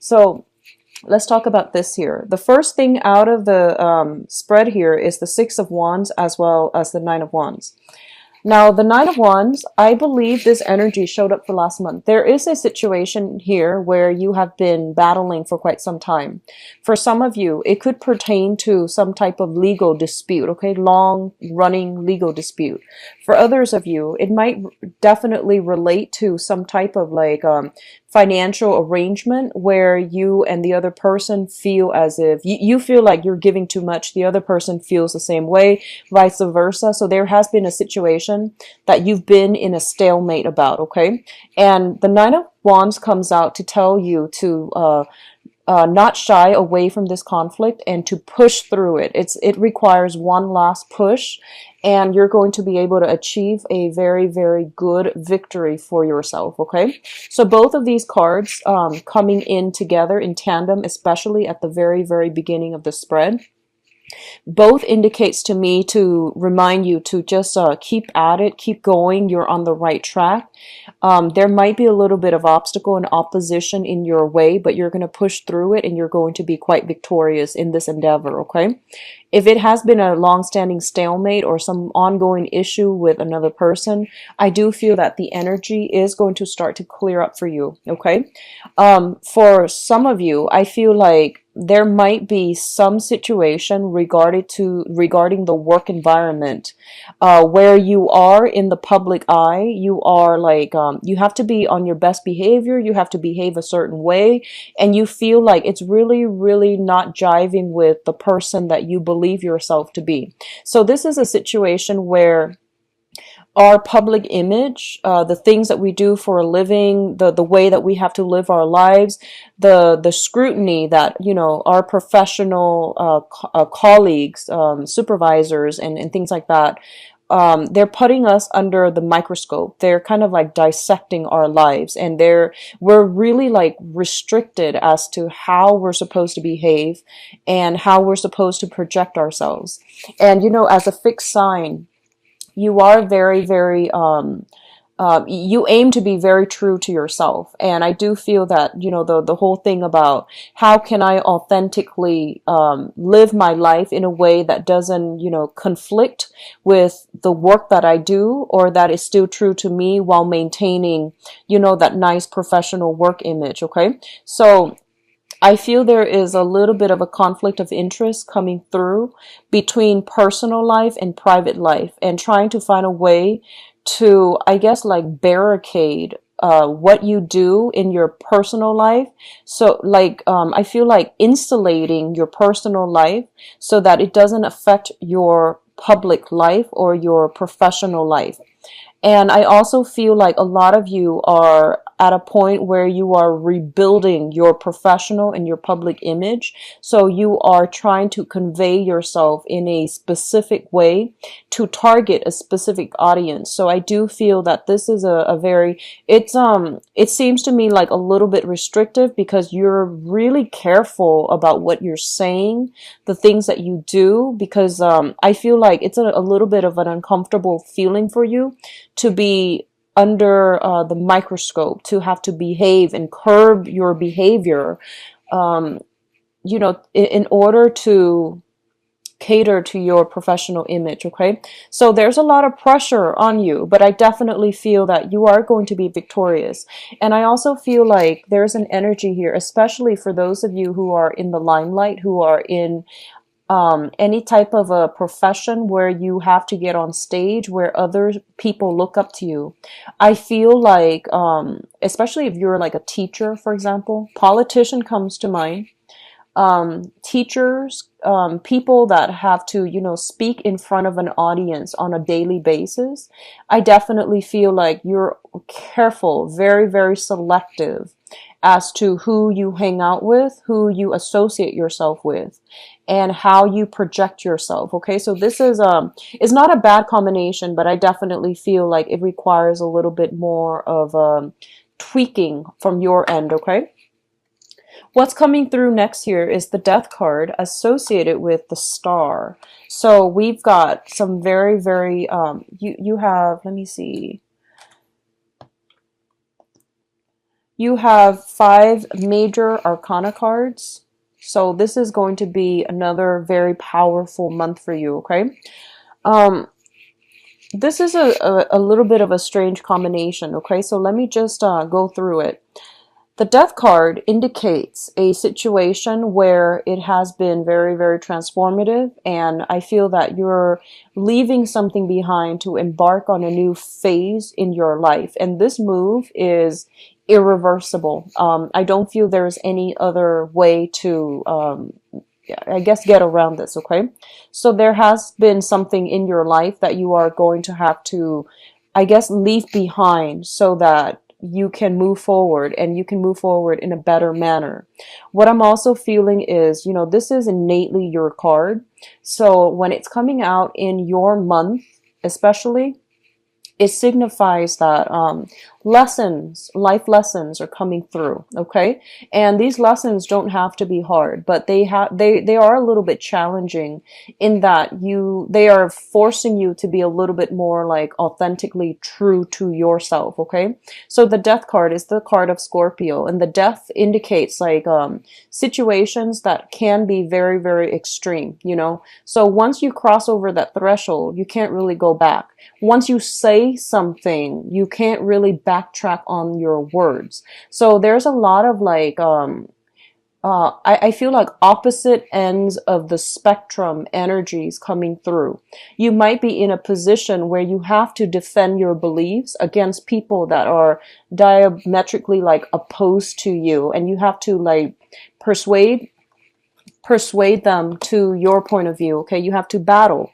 So let's talk about this here. The first thing out of the spread here is the Six of Wands as well as the Nine of Wands. Now, the Nine of Wands, I believe this energy showed up for last month. There is a situation here where you have been battling for quite some time. For some of you, it could pertain to some type of legal dispute, okay? Long-running legal dispute. For others of you, it might definitely relate to some type of like financial arrangement where you and the other person feel as if you feel like you're giving too much, the other person feels the same way, vice versa. So there has been a situation that you've been in a stalemate about, okay? And the Nine of Wands comes out to tell you to not shy away from this conflict and to push through it. It requires one last push, and you're going to be able to achieve a very, very good victory for yourself, okay? So both of these cards coming in together in tandem, especially at the very, very beginning of the spread, both indicates to me to remind you to just keep at it, keep going. You're on the right track. There might be a little bit of obstacle and opposition in your way, but you're going to push through it and you're going to be quite victorious in this endeavor, okay? If it has been a long-standing stalemate or some ongoing issue with another person, I do feel that the energy is going to start to clear up for you, okay? For some of you, I feel like there might be some situation regarding the work environment where you are in the public eye. You are like you have to be on your best behavior, you have to behave a certain way, and you feel like it's really, really not jiving with the person that you believe yourself to be. So this is a situation where our public image, the things that we do for a living, the way that we have to live our lives, the scrutiny that, you know, our professional colleagues, supervisors, and things like that, they're putting us under the microscope. They're kind of like dissecting our lives, and we're really like restricted as to how we're supposed to behave and how we're supposed to project ourselves. And, you know, as a fixed sign, you are very, very, you aim to be very true to yourself. And I do feel that, you know, the whole thing about how can I authentically live my life in a way that doesn't, you know, conflict with the work that I do, or that is still true to me while maintaining, you know, that nice professional work image, okay? So I feel there is a little bit of a conflict of interest coming through between personal life and private life, and trying to find a way to, I guess, like barricade what you do in your personal life. So like, I feel like insulating your personal life so that it doesn't affect your public life or your professional life. And I also feel like a lot of you are at a point where you are rebuilding your professional and your public image. So you are trying to convey yourself in a specific way to target a specific audience. So I do feel that this is a very, it seems to me like a little bit restrictive, because you're really careful about what you're saying, the things that you do, because I feel like it's a little bit of an uncomfortable feeling for you to be under the microscope, to have to behave and curb your behavior, you know, in order to cater to your professional image, okay? So there's a lot of pressure on you, but I definitely feel that you are going to be victorious. And I also feel like there's an energy here, especially for those of you who are in the limelight, who are in any type of a profession where you have to get on stage, where other people look up to you. I feel like, especially if you're like a teacher, for example, politician comes to mind, teachers, people that have to, you know, speak in front of an audience on a daily basis. I definitely feel like you're careful, very, very selective as to who you hang out with, who you associate yourself with, and how you project yourself. Okay, so this is not a bad combination, but I definitely feel like it requires a little bit more of tweaking from your end. Okay, what's coming through next here is the Death card associated with the Star. So we've got some very, very you have, let me see. You have 5 major arcana cards. So this is going to be another very powerful month for you, okay? Um, this is a little bit of a strange combination, okay? So let me just go through it. The death card indicates a situation where it has been very, very transformative, and I feel that you're leaving something behind to embark on a new phase in your life. And this move is irreversible. I don't feel there's any other way to, I guess, get around this, okay? So there has been something in your life that you are going to have to, I guess, leave behind so that you can move forward, and you can move forward in a better manner. What I'm also feeling is, this is innately your card. So when it's coming out in your month, especially, it signifies that life lessons are coming through, okay? And these lessons don't have to be hard, but they are a little bit challenging in that they are forcing you to be a little bit more like authentically true to yourself, okay? So the death card is the card of Scorpio, and the death indicates like situations that can be very, very extreme, So once you cross over that threshold, you can't really go back. Once you say something, you can't really backtrack on your words. So there's a lot of like, I feel like opposite ends of the spectrum energies coming through. You might be in a position where you have to defend your beliefs against people that are diametrically like opposed to you, and you have to like persuade them to your point of view. Okay, you have to battle.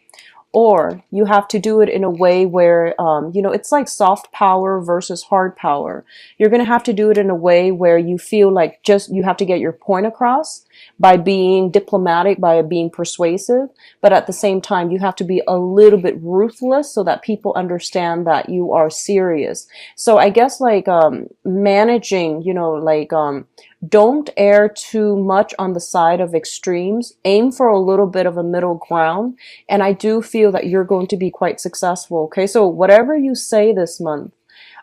Or you have to do it in a way where, it's like soft power versus hard power. You're going to have to do it in a way where you feel like just you have to get your point across by being diplomatic, by being persuasive. But at the same time, you have to be a little bit ruthless so that people understand that you are serious. So I guess like managing, don't err too much on the side of extremes. Aim for a little bit of a middle ground. And I do feel that you're going to be quite successful. Okay. So whatever you say this month,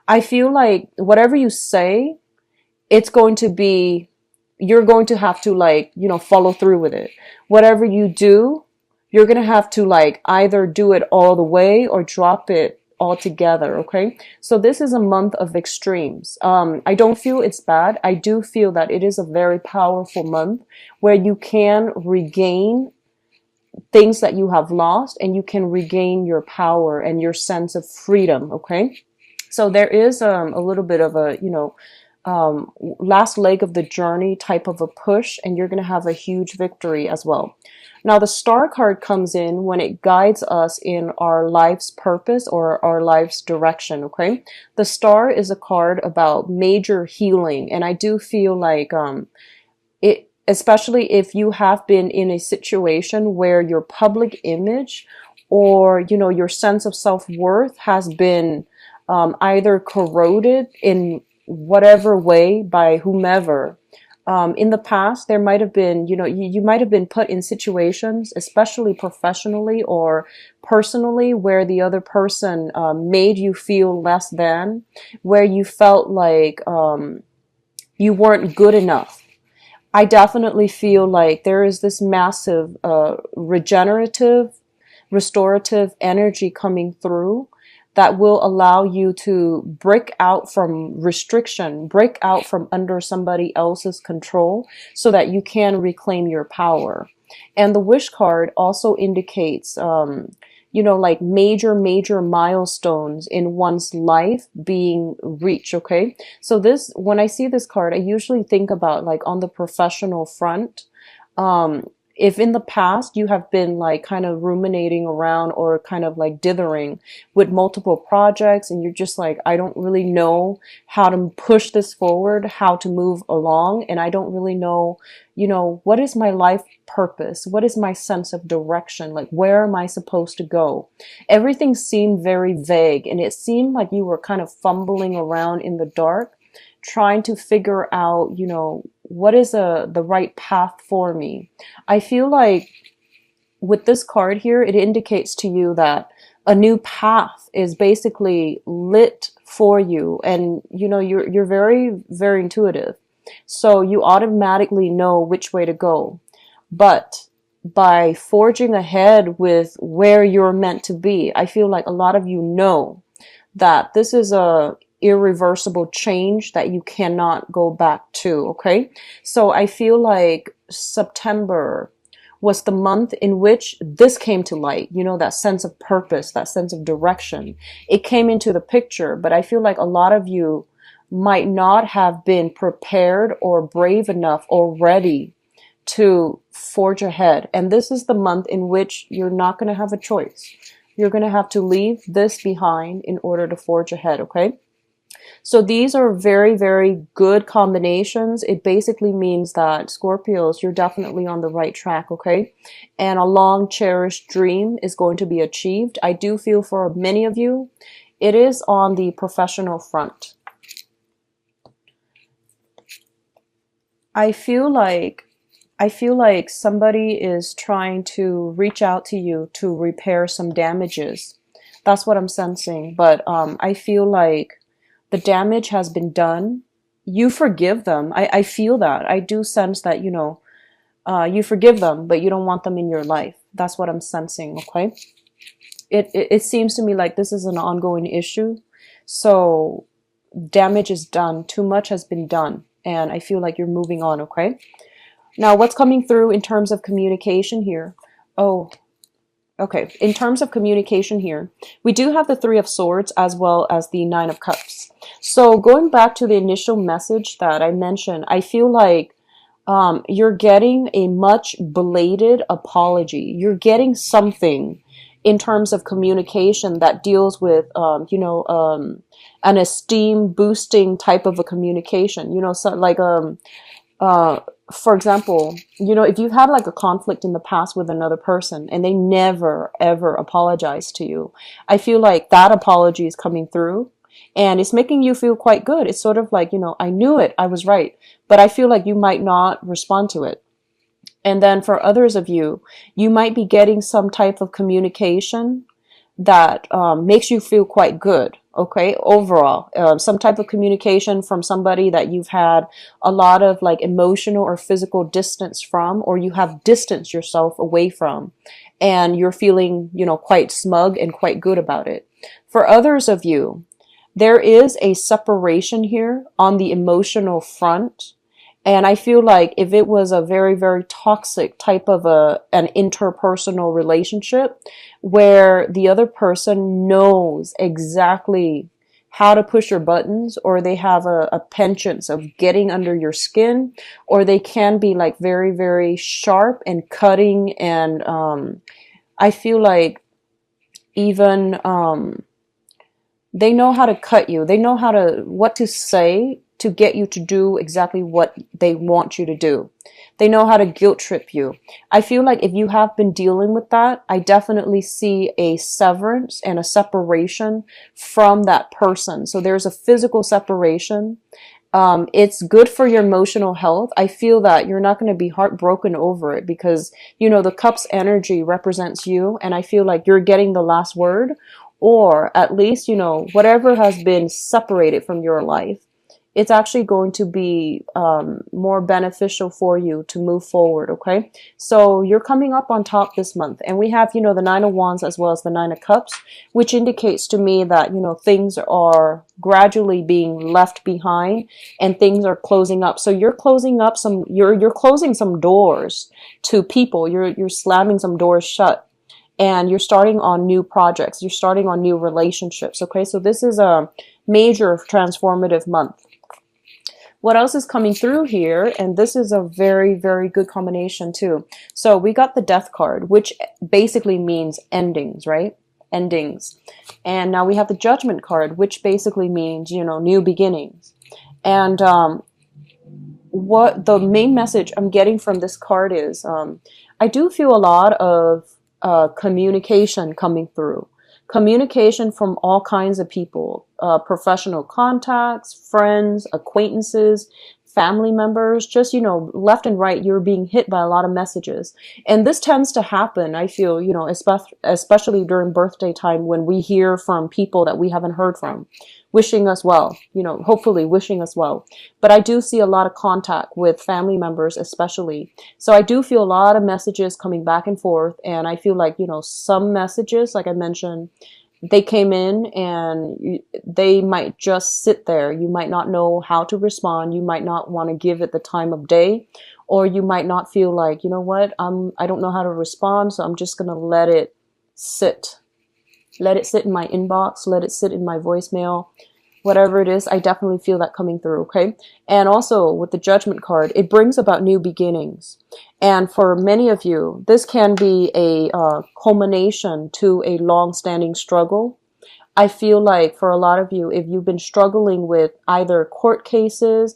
I feel like whatever you say, it's going to be, you're going to have to like, follow through with it. Whatever you do, you're going to have to like either do it all the way or drop it altogether. Okay. So this is a month of extremes. I don't feel it's bad. I do feel that it is a very powerful month where you can regain things that you have lost, and you can regain your power and your sense of freedom. Okay. So there is a little bit of a, last leg of the journey type of a push, and you're going to have a huge victory as well. Now, the star card comes in when it guides us in our life's purpose or our life's direction, okay? The star is a card about major healing, and I do feel like it, especially if you have been in a situation where your public image or, your sense of self-worth has been either corroded in whatever way by whomever. In the past, there might have been, you might have been put in situations, especially professionally or personally, where the other person made you feel less than, where you felt like you weren't good enough. I definitely feel like there is this massive restorative energy coming through that will allow you to break out from restriction, break out from under somebody else's control so that you can reclaim your power. And the wish card also indicates, like major milestones in one's life being reached, okay? So when I see this card, I usually think about like on the professional front, if in the past you have been like kind of ruminating around or kind of like dithering with multiple projects and you're just like, I don't really know how to push this forward, how to move along, and I don't really know, what is my life purpose? What is my sense of direction? Like, where am I supposed to go? Everything seemed very vague, and it seemed like you were kind of fumbling around in the dark, trying to figure out, what is the right path for me. I feel like with this card here, it indicates to you that a new path is basically lit for you. And you're very, very intuitive. So you automatically know which way to go. But by forging ahead with where you're meant to be, I feel like a lot of you know that this is a irreversible change that you cannot go back to. Okay. So I feel like September was the month in which this came to light, that sense of purpose, that sense of direction. It came into the picture, but I feel like a lot of you might not have been prepared or brave enough or ready to forge ahead. And this is the month in which you're not going to have a choice. You're going to have to leave this behind in order to forge ahead, okay? So these are very, very good combinations. It basically means that Scorpios, you're definitely on the right track, okay? And a long cherished dream is going to be achieved. I do feel for many of you, it is on the professional front. I feel like somebody is trying to reach out to you to repair some damages. That's what I'm sensing. But I feel like the damage has been done. You forgive them. I feel that. I do sense that, you forgive them, but you don't want them in your life. That's what I'm sensing, okay? It seems to me like this is an ongoing issue. So damage is done. Too much has been done. And I feel like you're moving on, okay? Now, what's coming through in terms of communication here? Oh, okay. In terms of communication here, we do have the Three of Swords as well as the Nine of Cups. So going back to the initial message that I mentioned, I feel like you're getting a much belated apology. You're getting something in terms of communication that deals with, an esteem boosting type of a communication, so like, for example, if you've had like a conflict in the past with another person and they never, ever apologize to you, I feel like that apology is coming through and it's making you feel quite good. It's sort of like, I knew it, I was right, but I feel like you might not respond to it. And then for others of you, you might be getting some type of communication that makes you feel quite good. Okay, overall, some type of communication from somebody that you've had a lot of like emotional or physical distance from, or you have distanced yourself away from, and you're feeling, quite smug and quite good about it. For others of you, there is a separation here on the emotional front. And I feel like if it was a very, very toxic type of an interpersonal relationship where the other person knows exactly how to push your buttons, or they have a penchant of getting under your skin, or they can be like very, very sharp and cutting. And I feel like even they know how to cut you. They know what to say to get you to do exactly what they want you to do. They know how to guilt trip you. I feel like if you have been dealing with that, I definitely see a severance and a separation from that person. So there's a physical separation. It's good for your emotional health. I feel that you're not going to be heartbroken over it because, the cup's energy represents you. And I feel like you're getting the last word, or at least, whatever has been separated from your life, it's actually going to be more beneficial for you to move forward, okay? So you're coming up on top this month. And we have, the Nine of Wands as well as the Nine of Cups, which indicates to me that, things are gradually being left behind and things are closing up. So you're closing up you're closing some doors to people. You're slamming some doors shut. And you're starting on new projects. You're starting on new relationships, okay? So this is a major transformative month. What else is coming through here? And this is a very, very good combination too. So we got the Death card, which basically means endings, right? Endings. And now we have the Judgment card, which basically means, new beginnings. And what the main message I'm getting from this card is, I do feel a lot of communication coming through. Communication from all kinds of people, professional contacts, friends, acquaintances, family members, just, left and right, you're being hit by a lot of messages. And this tends to happen, I feel, especially during birthday time when we hear from people that we haven't heard from, wishing us well, hopefully wishing us well. But I do see a lot of contact with family members, especially. So I do feel a lot of messages coming back and forth. And I feel like, some messages, like I mentioned, they came in and they might just sit there. You might not know how to respond. You might not want to give it the time of day, or you might not feel like, you know what, I don't know how to respond, so I'm just going to let it sit. Let it sit in my inbox, let it sit in my voicemail, whatever it is. I definitely feel that coming through, okay? And also with the Judgment card, it brings about new beginnings. And for many of you, this can be a culmination to a long-standing struggle. I feel like for a lot of you, if you've been struggling with either court cases,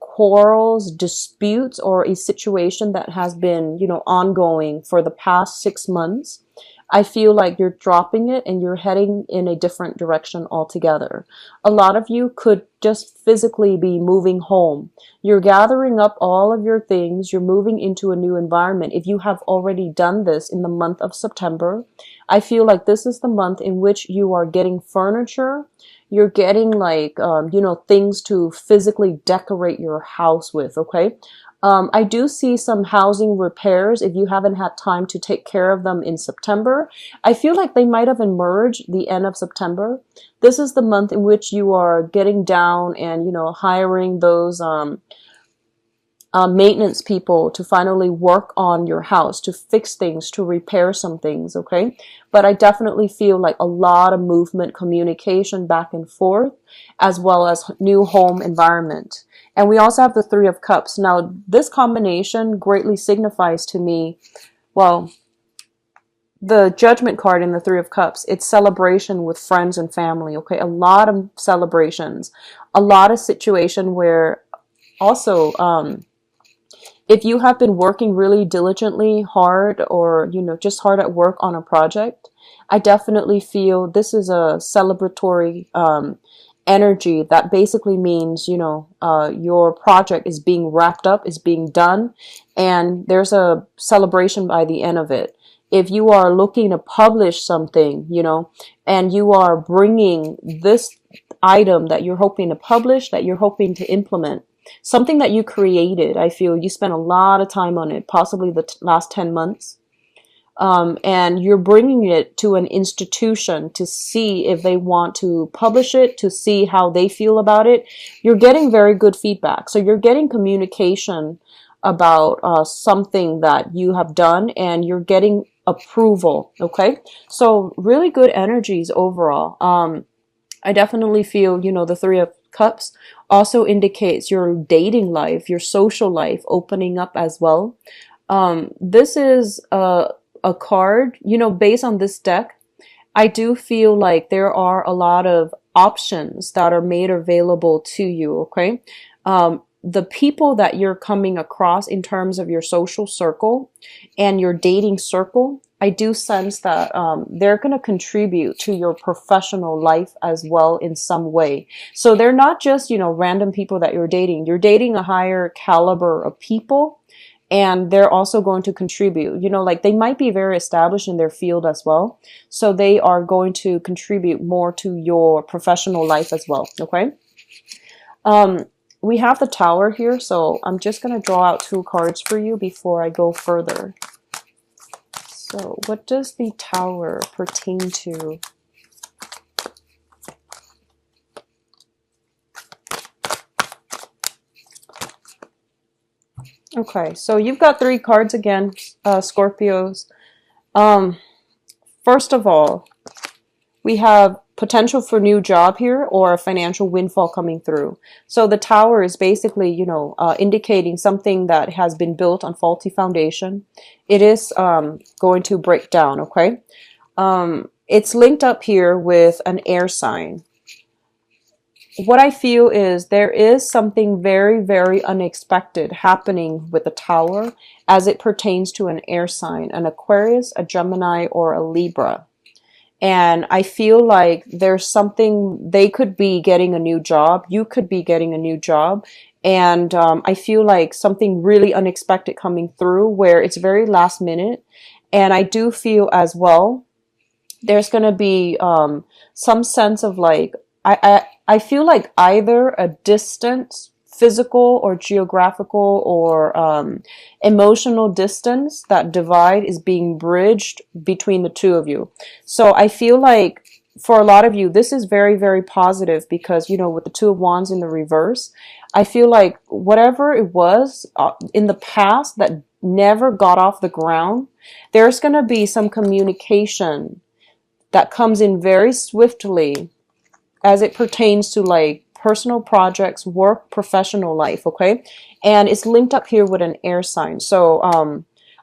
quarrels, disputes, or a situation that has been, ongoing for the past 6 months, I feel like you're dropping it and you're heading in a different direction altogether. A lot of you could just physically be moving home. You're gathering up all of your things. You're moving into a new environment. If you have already done this in the month of September, I feel like this is the month in which you are getting furniture. You're getting like, things to physically decorate your house with, okay? I do see some housing repairs if you haven't had time to take care of them in September. I feel like they might have emerged the end of September. This is the month in which you are getting down and, hiring those maintenance people to finally work on your house, to fix things, to repair some things, okay? But I definitely feel like a lot of movement, communication back and forth, as well as new home environment. And we also have the Three of Cups. Now, this combination greatly signifies to me, well, the Judgment card in the Three of Cups, it's celebration with friends and family, okay? A lot of celebrations, a lot of situation where also, if you have been working really diligently, hard, or, just hard at work on a project, I definitely feel this is a celebratory energy that basically means, your project is being wrapped up, is being done, and there's a celebration by the end of it. If you are looking to publish something, and you are bringing this item that you're hoping to publish, that you're hoping to implement, something that you created, I feel you spent a lot of time on it, possibly the last 10 months. And you're bringing it to an institution to see if they want to publish it, to see how they feel about it. You're getting very good feedback. So you're getting communication about something that you have done, and you're getting approval, okay? So really good energies overall. I definitely feel, the Three of Cups also indicates your dating life, your social life opening up as well. This is a card, based on this deck, I do feel like there are a lot of options that are made available to you, okay? The people that you're coming across in terms of your social circle and your dating circle, I do sense that they're going to contribute to your professional life as well in some way. So they're not just, random people that you're dating. You're dating a higher caliber of people, and they're also going to contribute. Like they might be very established in their field as well. So they are going to contribute more to your professional life as well, okay? We have the Tower here, so I'm just going to draw out 2 cards for you before I go further. So what does the Tower pertain to? Okay, so you've got 3 cards again, Scorpios. First of all, we have potential for new job here or a financial windfall coming through. So the Tower is basically, indicating something that has been built on faulty foundation. It is going to break down, okay? It's linked up here with an air sign. What I feel is there is something very, very unexpected happening with the Tower as it pertains to an air sign, an Aquarius, a Gemini, or a Libra. And I feel like there's something, they could be getting a new job, you could be getting a new job, and I feel like something really unexpected coming through where it's very last minute. And I do feel as well there's going to be some sense of like I feel like either a distance, physical or geographical or emotional distance, that divide is being bridged between the two of you. So I feel like for a lot of you this is very, very positive because, you know, with the Two of Wands in the reverse, I feel like whatever it was in the past that never got off the ground, there's going to be some communication that comes in very swiftly as it pertains to like personal projects, work, professional life, okay? And it's linked up here with an air sign. So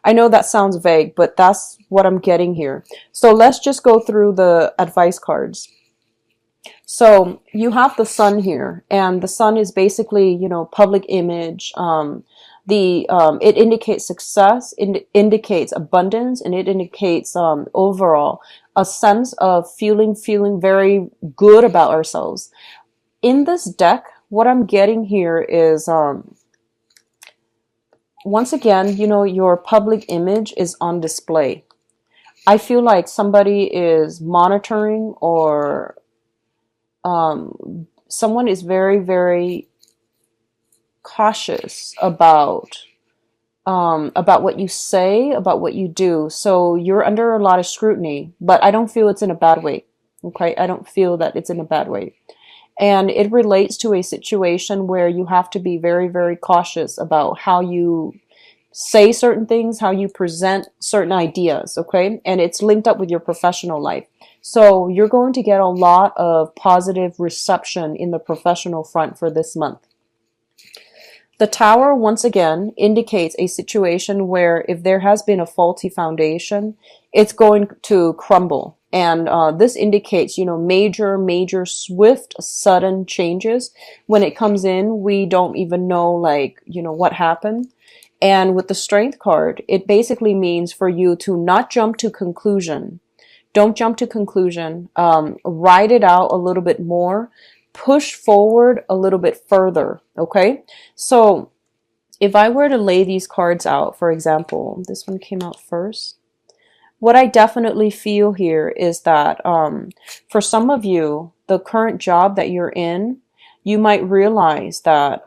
I know that sounds vague, but that's what I'm getting here. So let's just go through the advice cards. So you have the sun here, and the sun is basically, you know, public image. It indicates success, it indicates abundance, and it indicates overall a sense of feeling very good about ourselves. In this deck, what I'm getting here is once again, you know, your public image is on display. I feel like somebody is monitoring, or someone is very, very cautious about what you say, about what you do. So you're under a lot of scrutiny, but I don't feel it's in a bad way. Okay, I don't feel that it's in a bad way. And it relates to a situation where you have to be very, very cautious about how you say certain things, how you present certain ideas, okay? And it's linked up with your professional life. So you're going to get a lot of positive reception in the professional front for this month. The Tower, once again, indicates a situation where if there has been a faulty foundation, it's going to crumble. And this indicates, you know, major, swift, sudden changes. When it comes in, we don't even know, like, you know, what happened. And with the Strength card, it basically means for you to not jump to conclusion. Don't jump to conclusion. Ride it out a little bit more. Push forward a little bit further, okay? So if I were to lay these cards out, for example, this one came out first. What I definitely feel here is that for some of you, the current job that you're in, you might realize that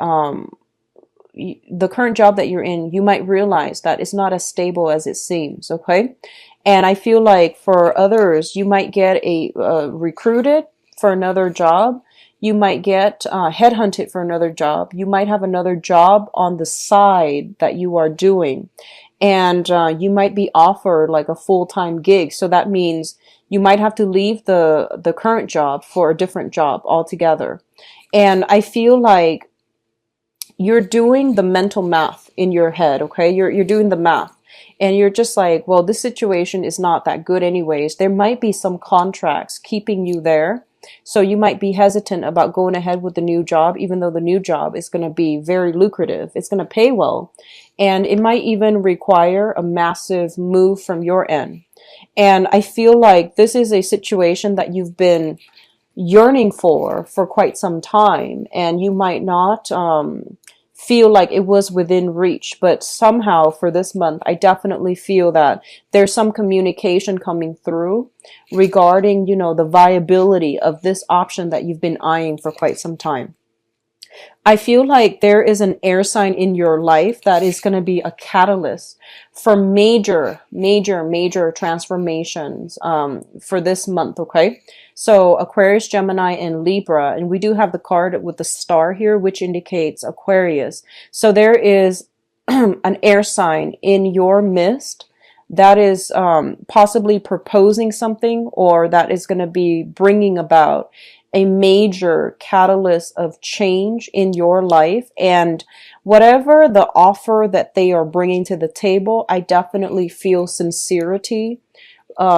you might realize that it's not as stable as it seems, okay? And I feel like for others, you might get recruited for another job. You might get headhunted for another job. You might have another job on the side that you are doing. And you might be offered like a full-time gig. So that means you might have to leave the current job for a different job altogether. And I feel like you're doing the mental math in your head, okay? You're doing the math. And you're just like, well, this situation is not that good anyways. There might be some contracts keeping you there. So you might be hesitant about going ahead with the new job, even though the new job is going to be very lucrative. It's going to pay well. And it might even require a massive move from your end. And I feel like this is a situation that you've been yearning for quite some time. And you might not feel like it was within reach, but somehow for this month, I definitely feel that there's some communication coming through regarding, you know, the viability of this option that you've been eyeing for quite some time. I feel like there is an air sign in your life that is going to be a catalyst for major transformations for this month, okay? So Aquarius, Gemini, and Libra, and we do have the card with the star here, which indicates Aquarius. So there is an air sign in your midst that is possibly proposing something, or that is going to be bringing about a major catalyst of change in your life. And whatever the offer that they are bringing to the table, I definitely feel sincerity.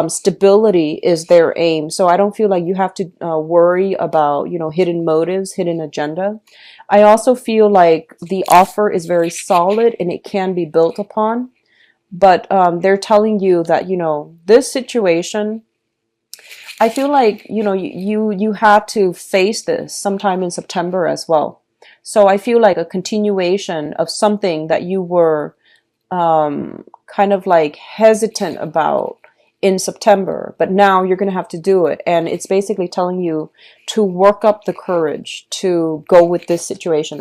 Stability is their aim. So I don't feel like you have to worry about, you know, hidden motives, hidden agenda. I also feel like the offer is very solid and it can be built upon. But they're telling you that, you know, this situation, I feel like, you know, you had to face this sometime in September as well. So I feel like a continuation of something that you were kind of like hesitant about in September, but now you're going to have to do it. And it's basically telling you to work up the courage to go with this situation,